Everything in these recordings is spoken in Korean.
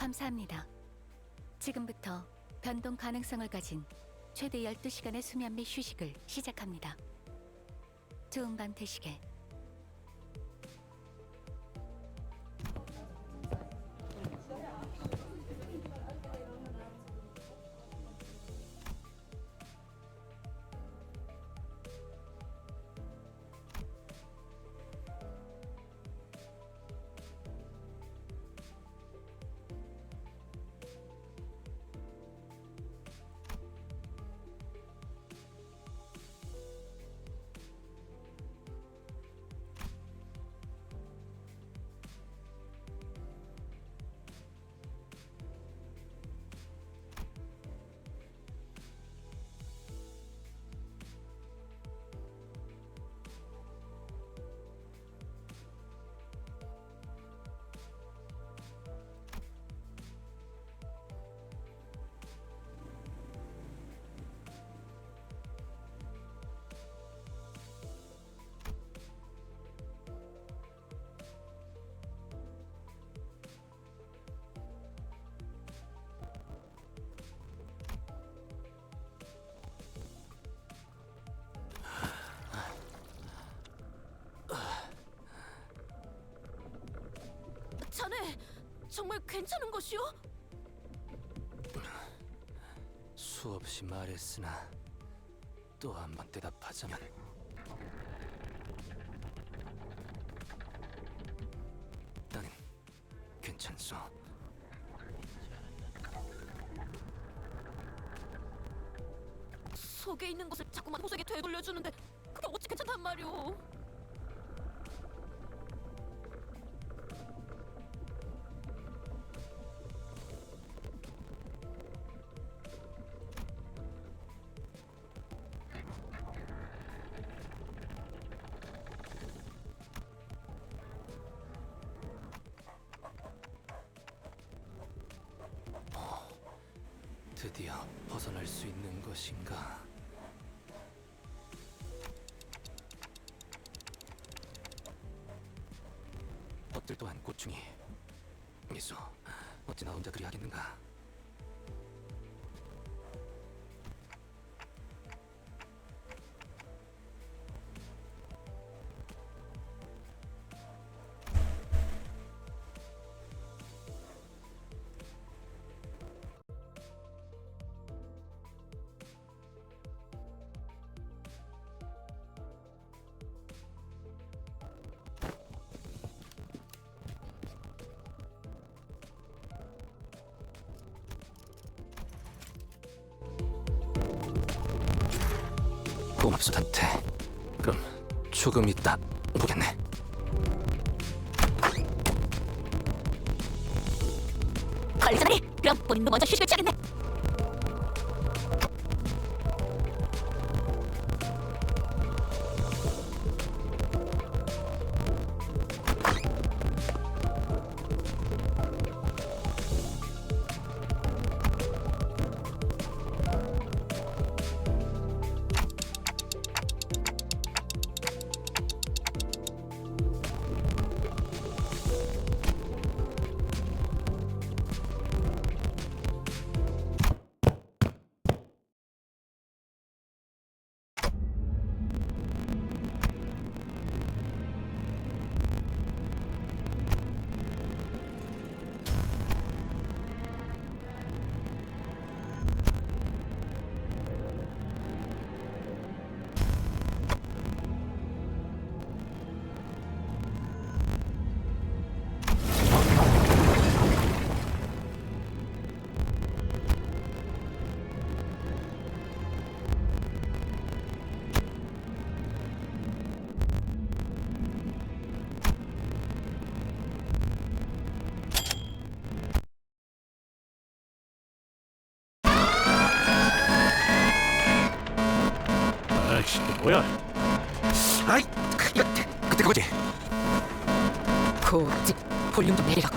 감사합니다. 지금부터 변동 가능성을 가진 최대 12시간의 수면 및 휴식을 시작합니다. 좋은 밤 되시게. 자네 정말 괜찮은 것이오? 수없이 말했으나 또 한 번 대답하자면 나는 괜찮소. 속에 있는 것을 자꾸만 호석에 되돌려주는데 그게 어찌 괜찮단 말이오? 드디어 벗어날 수 있는 것인가? 것들 또한 고충이 있어. 어찌 나 혼자 그리 하겠는가? 고맙소, 단테. 그럼 조금 있다 보겠네. 관리자들이 그럼 본인도 먼저 휴식을 취하겠네. 아이씨, 뭐야? 아이, 그때 거지. 고집 볼륨 좀 내리라고.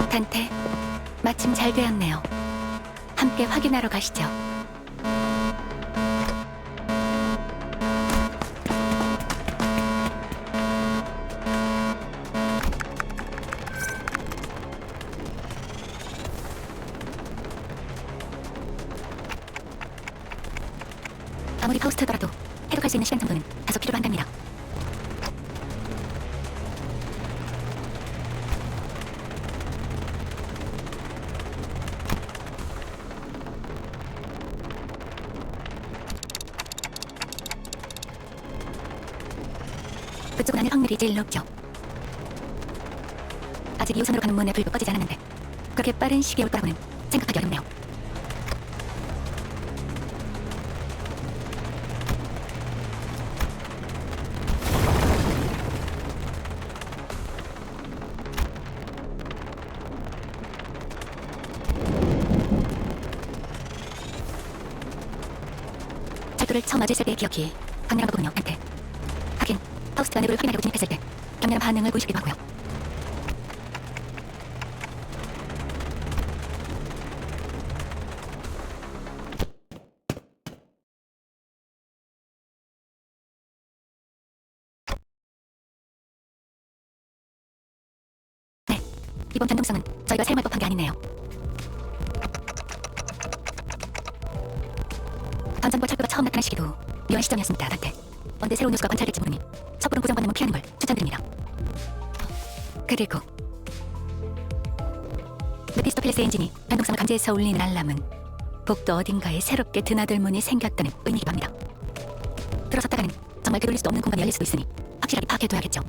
단테, 마침 잘 되었네요. 함께 확인하러 가시죠. 아무리 파우스트더라도 해독할 수 있는 시간 정도는 다소 필요로 한답니다. 그쪽은 아닐 확률이 제일 높죠. 아직 2호선으로 가는 문의 불도 꺼지지 않았는데 그렇게 빠른 시기에 올 거라고는 생각하기 어렵네요. 철도를 처음 맞을 때의 기억이 강렬한 거군요, 한테. 하긴 파우스트가 내부를 확인하려고 진입했을 때 격렬한 반응을 보이시기도 하고요. 네, 이번 변동성은 저희가 사용할 법한 게 아니네요. 던전과 철도가 처음 나타난 시기도 묘한 시점이었습니다, 단테. 언제 새로운 뉴스가 관찰될지 모르니 섣부른 고정관념은 피하는 걸 추천드립니다. 그리고 메피스토펠레스 엔진이 변동성을 감지해서 울리는 알람은 복도 어딘가에 새롭게 드나들 문이 생겼다는 의미이기도 합니다. 들어섰다가는 정말 되돌릴 수도 없는 공간이 열릴 수도 있으니 확실하게 파악해둬야겠죠.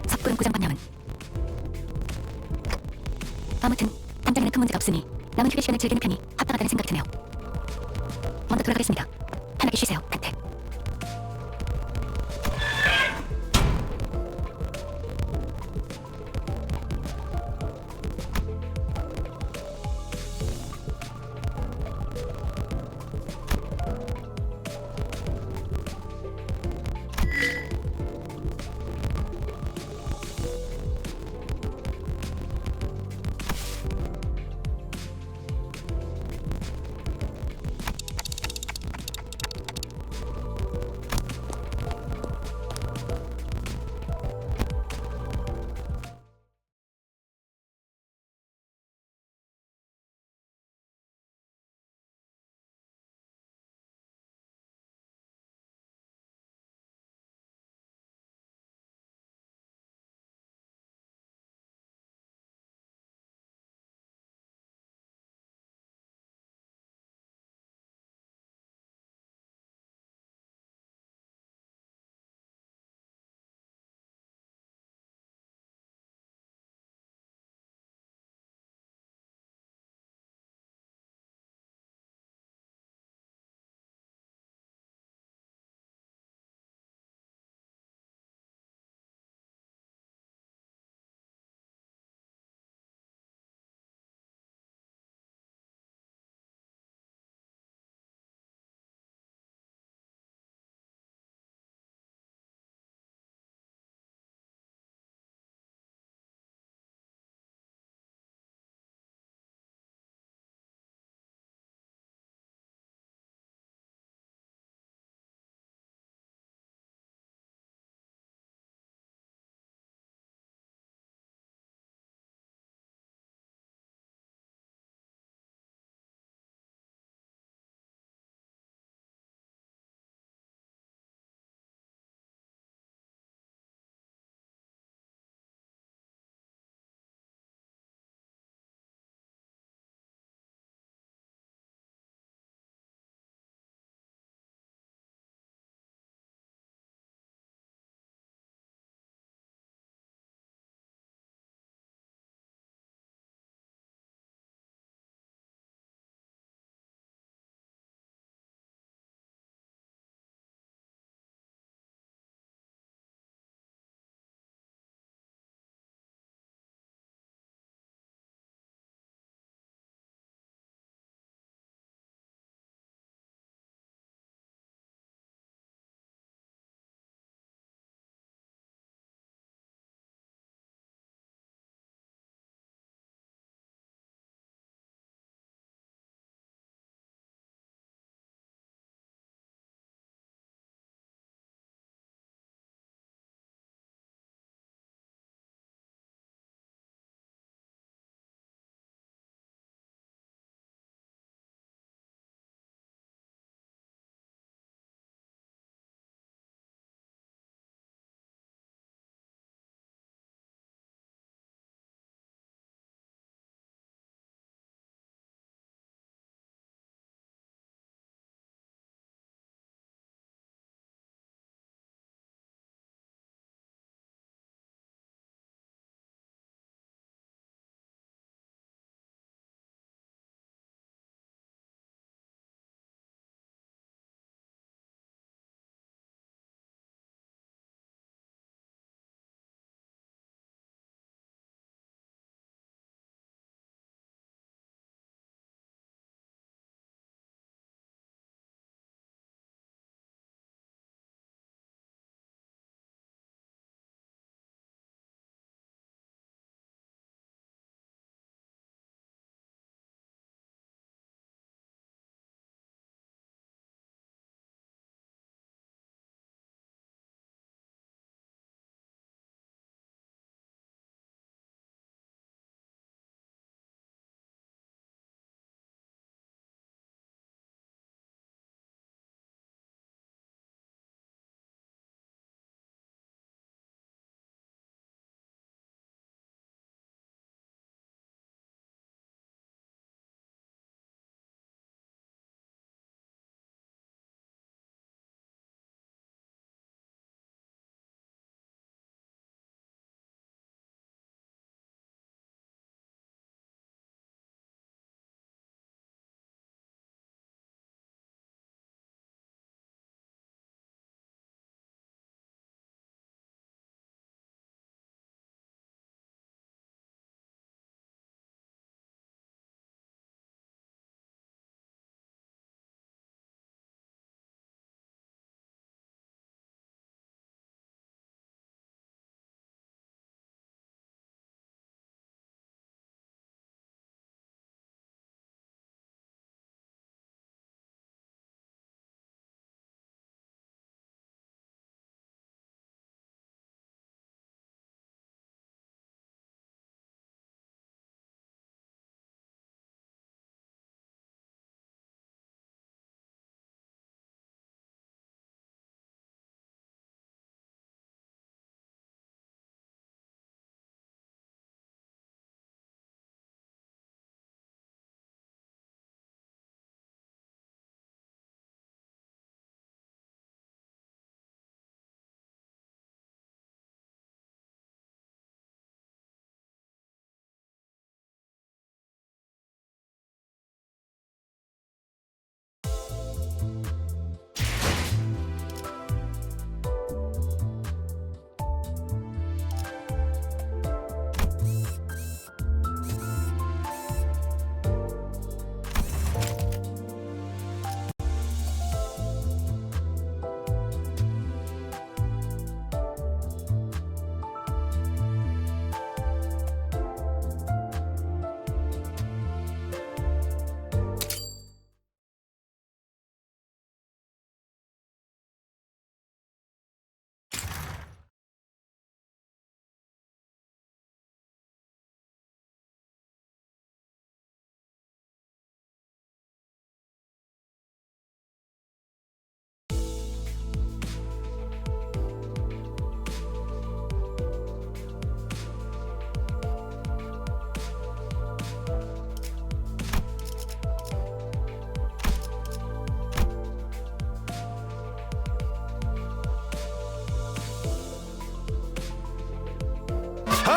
섣부른 고정관념은 아무튼 당장에는 큰 문제가 없으니 남은 휴게 시간을 즐기는 편이 합당하다는 생각이 드네요. 먼저 돌아가겠습니다. 편하게 쉬세요, 단테.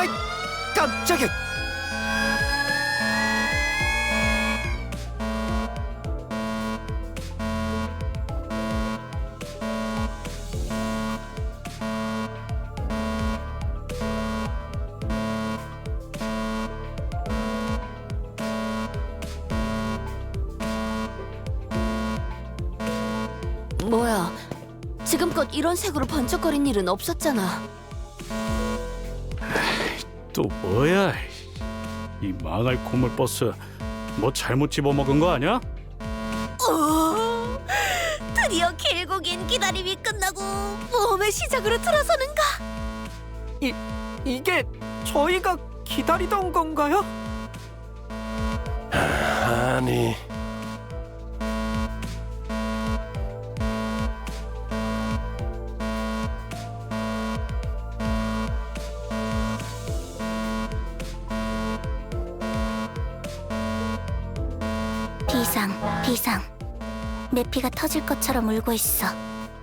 아이, 깜짝이야. 뭐야? 지금껏 이런 색으로 번쩍거린 일은 없었잖아. 또 뭐야? 이 망할 고물버스 뭐 잘못 집어먹은 거 아니야? 드디어 길고 긴 기다림이 끝나고 모험의 시작으로 들어서는가? 이게 저희가 기다리던 건가요? 아니, 비상. 매피가 터질 것처럼 울고 있어.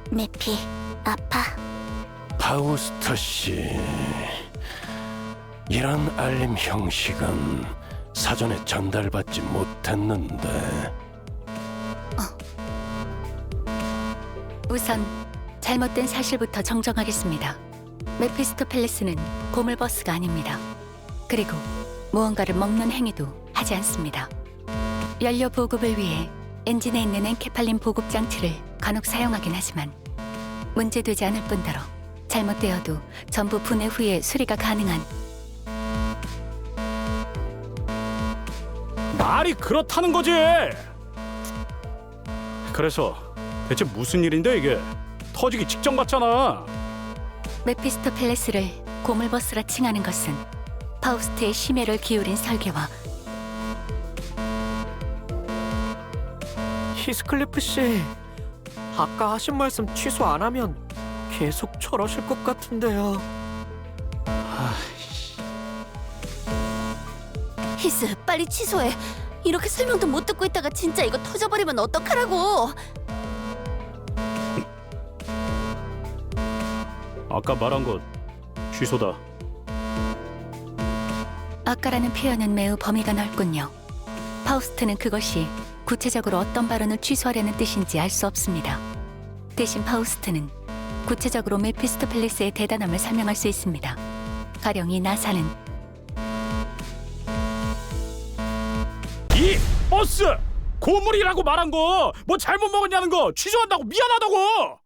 매피, 아파. 파우스터 씨. 이런 알림 형식은 사전에 전달받지 못했는데. 우선 잘못된 사실부터 정정하겠습니다. 메피스토펠레스는 고물버스가 아닙니다. 그리고 무언가를 먹는 행위도 하지 않습니다. 연료 보급을 위해 엔진에 있는 엔케팔린 보급 장치를 간혹 사용하긴 하지만 문제되지 않을 뿐더러 잘못되어도 전부 분해 후에 수리가 가능한 말이 그렇다는 거지. 그래서 대체 무슨 일인데 이게? 터지기 직전 같잖아. 메피스토펠레스를 고물버스라 칭하는 것은 파우스트의 심혈을 기울인 설계와 히스클리프 씨, 아까 하신 말씀 취소 안 하면 계속 저러실 것 같은데요. 히스, 빨리 취소해. 이렇게 설명도 못 듣고 있다가 진짜 이거 터져버리면 어떡하라고? 아까 말한 거 취소다. 아까라는 표현은 매우 범위가 넓군요. 파우스트는 그것이 구체적으로 어떤 발언을 취소하려는 뜻인지 알 수 없습니다. 대신 파우스트는 구체적으로 메피스토펠레스의 대단함을 설명할 수 있습니다. 가령 이 나사는 이 버스 고물이라고 말한 거 뭐 잘못 먹었냐는 거 취소한다고 미안하다고.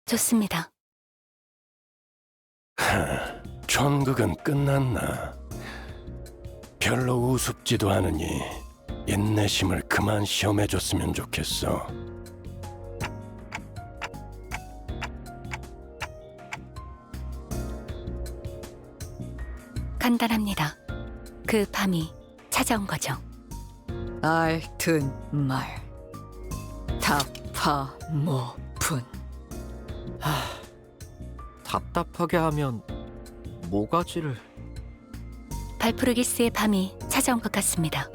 좋습니다. 전극은 끝났나? 별로 우습지도 않으니 인내심을 그만 시험해줬으면 좋겠어. 간단합니다. 그 밤이 찾아온 거죠. 알튼 말 타파모분. 답답하게 하면 모가지를. 발프르기스의 밤이 찾아온 것 같습니다.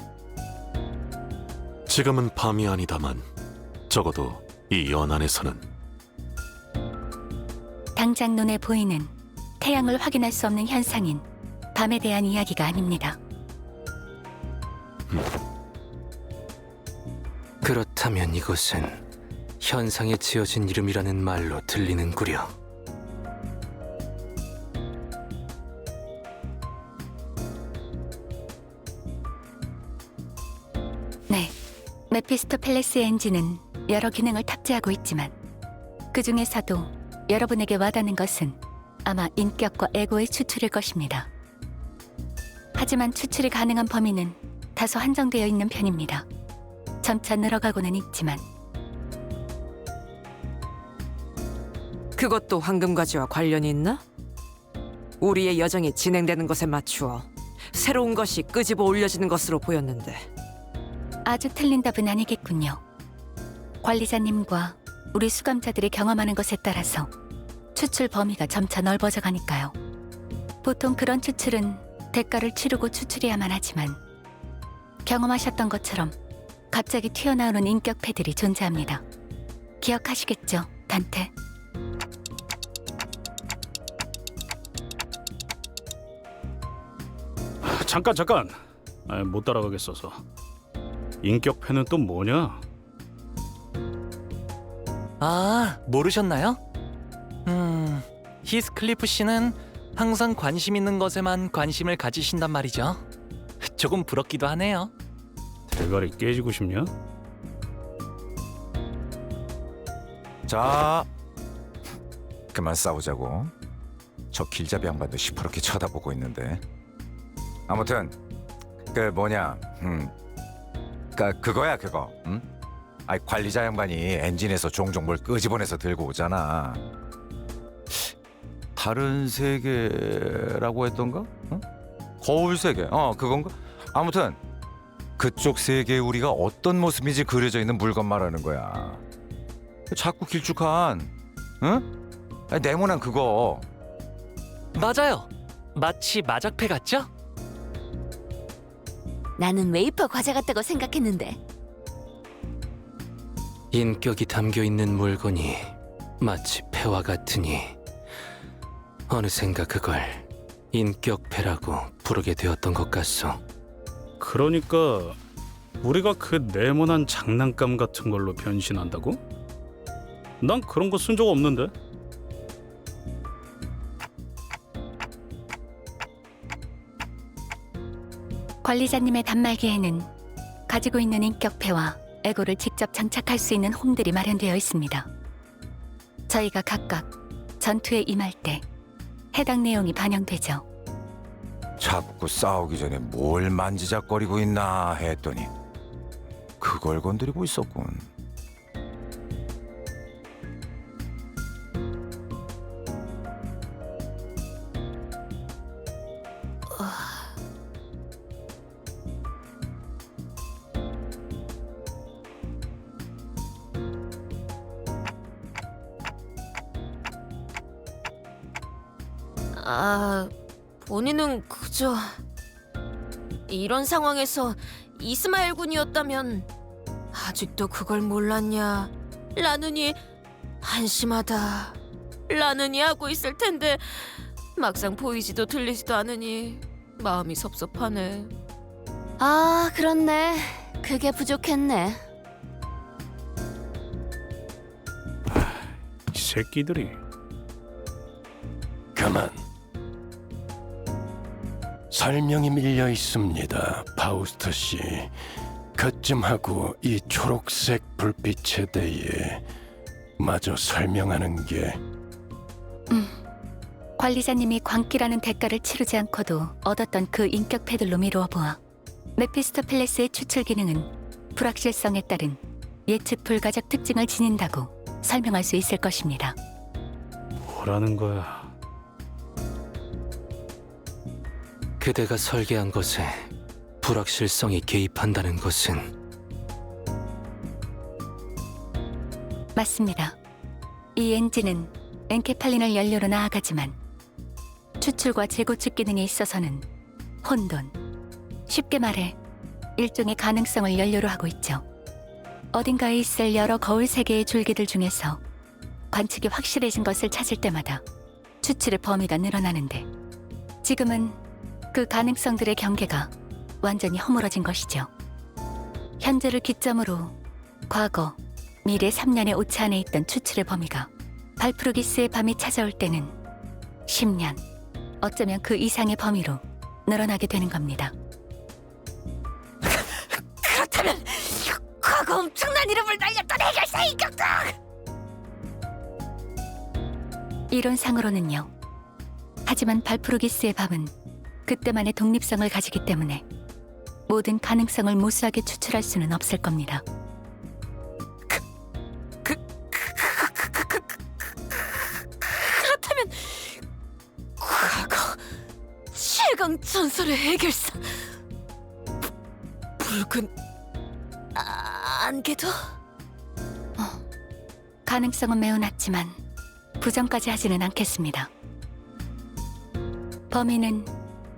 지금은 밤이 아니다만 적어도 이 연안에서는 당장 눈에 보이는 태양을 확인할 수 없는 현상인 밤에 대한 이야기가 아닙니다. 그렇다면 이것은 현상에 지어진 이름이라는 말로 들리는구려. 네, 메피스토펠레스의 엔진은 여러 기능을 탑재하고 있지만 그 중에서도 여러분에게 와닿는 것은 아마 인격과 에고의 추출일 것입니다. 하지만 추출이 가능한 범위는 다소 한정되어 있는 편입니다. 점차 늘어가고는 있지만 그것도 황금가지와 관련이 있나? 우리의 여정이 진행되는 것에 맞추어 새로운 것이 끄집어 올려지는 것으로 보였는데. 아주 틀린 답은 아니겠군요. 관리자님과 우리 수감자들이 경험하는 것에 따라서 추출 범위가 점차 넓어져 가니까요. 보통 그런 추출은 대가를 치르고 추출해야만 하지만 경험하셨던 것처럼 갑자기 튀어나오는 인격패들이 존재합니다. 기억하시겠죠, 단테? 잠깐. 못 따라가겠어서. 인격패는 또 뭐냐? 아, 모르셨나요? 히스클리프 씨는 항상 관심 있는 것에만 관심을 가지신단 말이죠. 조금 부럽기도 하네요. 대가리 깨지고 싶냐? 자, 그만 싸우자고. 저 길잡이 양반도 시퍼렇게 쳐다보고 있는데. 아무튼 그 뭐냐, 그거야 그거. 아이 관리자 양반이 엔진에서 종종 뭘 끄집어내서 들고 오잖아. 다른 세계라고 했던가? 거울 세계. 그건가? 아무튼 그쪽 세계에 우리가 어떤 모습인지 그려져 있는 물건 말하는 거야. 자꾸 길쭉한, 아니, 네모난 그거. 맞아요. 마치 마작패 같죠? 나는 웨이퍼 과자 같다고 생각했는데. 인격이 담겨 있는 물건이 마치 패와 같으니 어느샌가 그걸 인격패라고 부르게 되었던 것 같소. 그러니까 우리가 그 네모난 장난감 같은 걸로 변신한다고? 난 그런 거 쓴 적 없는데. 관리자님의 단말기에는 가지고 있는 인격패와 에고를 직접 장착할 수 있는 홈들이 마련되어 있습니다. 저희가 각각 전투에 임할 때 해당 내용이 반영되죠. 자꾸 싸우기 전에 뭘 만지작거리고 있나 했더니 그걸 건드리고 있었군. 본인은 그저 이런 상황에서 이스마엘 군이었다면 아직도 그걸 몰랐냐? 라느니 한심하다. 라느니 하고 있을 텐데 막상 보이지도 들리지도 않으니 마음이 섭섭하네. 아, 그렇네. 그게 부족했네. 이 새끼들이. 가만. 설명이 밀려 있습니다, 파우스트 씨. 그쯤하고 이 초록색 불빛에 대해 마저 설명하는 게. 관리자님이 광기라는 대가를 치르지 않고도 얻었던 그 인격패들로 미루어 보아 메피스토펠레스의 추출 기능은 불확실성에 따른 예측 불가적 특징을 지닌다고 설명할 수 있을 것입니다. 뭐라는 거야? 그대가 설계한 것에 불확실성이 개입한다는 것은 맞습니다. 이 엔진은 엔케팔린을 연료로 나아가지만 추출과 재구축 기능에 있어서는 혼돈, 쉽게 말해 일종의 가능성을 연료로 하고 있죠. 어딘가에 있을 여러 거울 세계의 줄기들 중에서 관측이 확실해진 것을 찾을 때마다 추출의 범위가 늘어나는데 지금은 그 가능성들의 경계가 완전히 허물어진 것이죠. 현재를 기점으로 과거, 미래 3년의 오차 안에 있던 추출의 범위가 발프루기스의 밤이 찾아올 때는 10년, 어쩌면 그 이상의 범위로 늘어나게 되는 겁니다. 그렇다면 과거 엄청난 이름을 날렸던 해결사 인격들! 이론상으로는요. 하지만 발프루기스의 밤은 그때만의 독립성을 가지기 때문에 모든 가능성을 무수하게 추출할 수는 없을 겁니다. 그렇다면 과거 최강 전설의 해결사 붉은 안개도? 가능성은 매우 낮지만 부정까지 하지는 않겠습니다. 범인은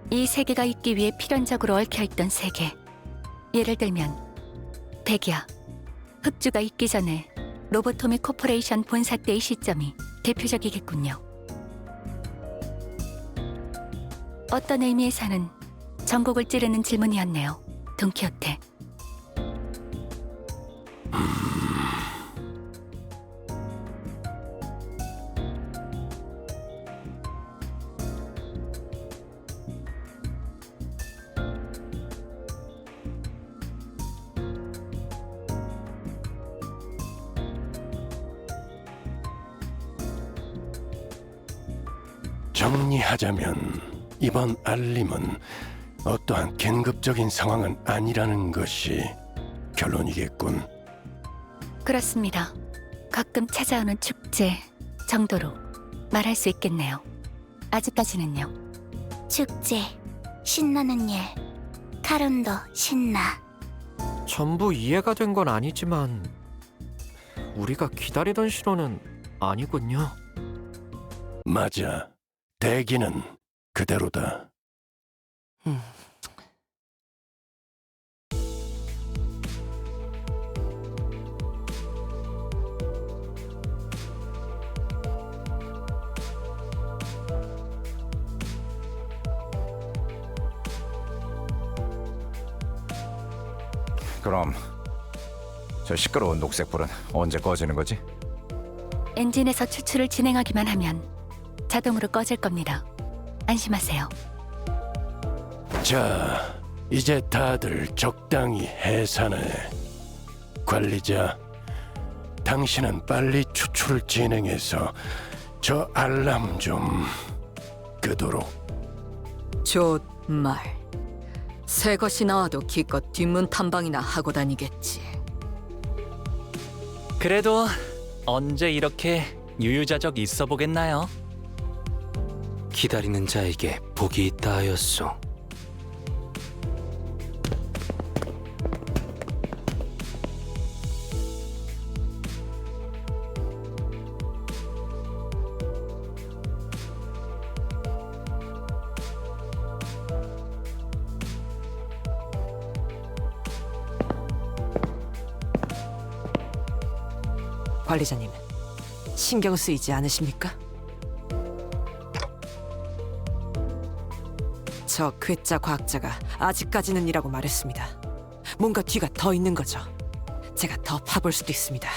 이 세계가 있기 위해 필연적으로 얽혀있던 세계. 예를 들면 백야, 흑주가 있기 전에 로보토미 코퍼레이션 본사 때의 시점이 대표적이겠군요. 어떤 의미에서는 전곡을 찌르는 질문이었네요, 돈키호테. 정리하자면 이번 알림은 어떠한 긴급적인 상황은 아니라는 것이 결론이겠군. 그렇습니다. 가끔 찾아오는 축제 정도로 말할 수 있겠네요. 아직까지는요. 축제, 신나는 일, 카론도 신나. 전부 이해가 된 건 아니지만 우리가 기다리던 신호는 아니군요. 맞아. 대기는 그대로다. 그럼 저 시끄러운 녹색불은 언제 꺼지는 거지? 엔진에서 추출을 진행하기만 하면 자동으로 꺼질 겁니다. 안심하세요. 자, 이제 다들 적당히 해산해. 관리자, 당신은 빨리 추출을 진행해서 저 알람 좀 끄도록. 좋말. 새 것이 나와도 기껏 뒷문 탐방이나 하고 다니겠지. 그래도 언제 이렇게 유유자적 있어 보겠나요? 기다리는 자에게 복이 있다 하였소. 관리자님, 신경 쓰이지 않으십니까? 저 괴짜 과학자가 아직까지는이라고 말했습니다. 뭔가 뒤가 더 있는 거죠. 제가 더 파볼 수도 있습니다.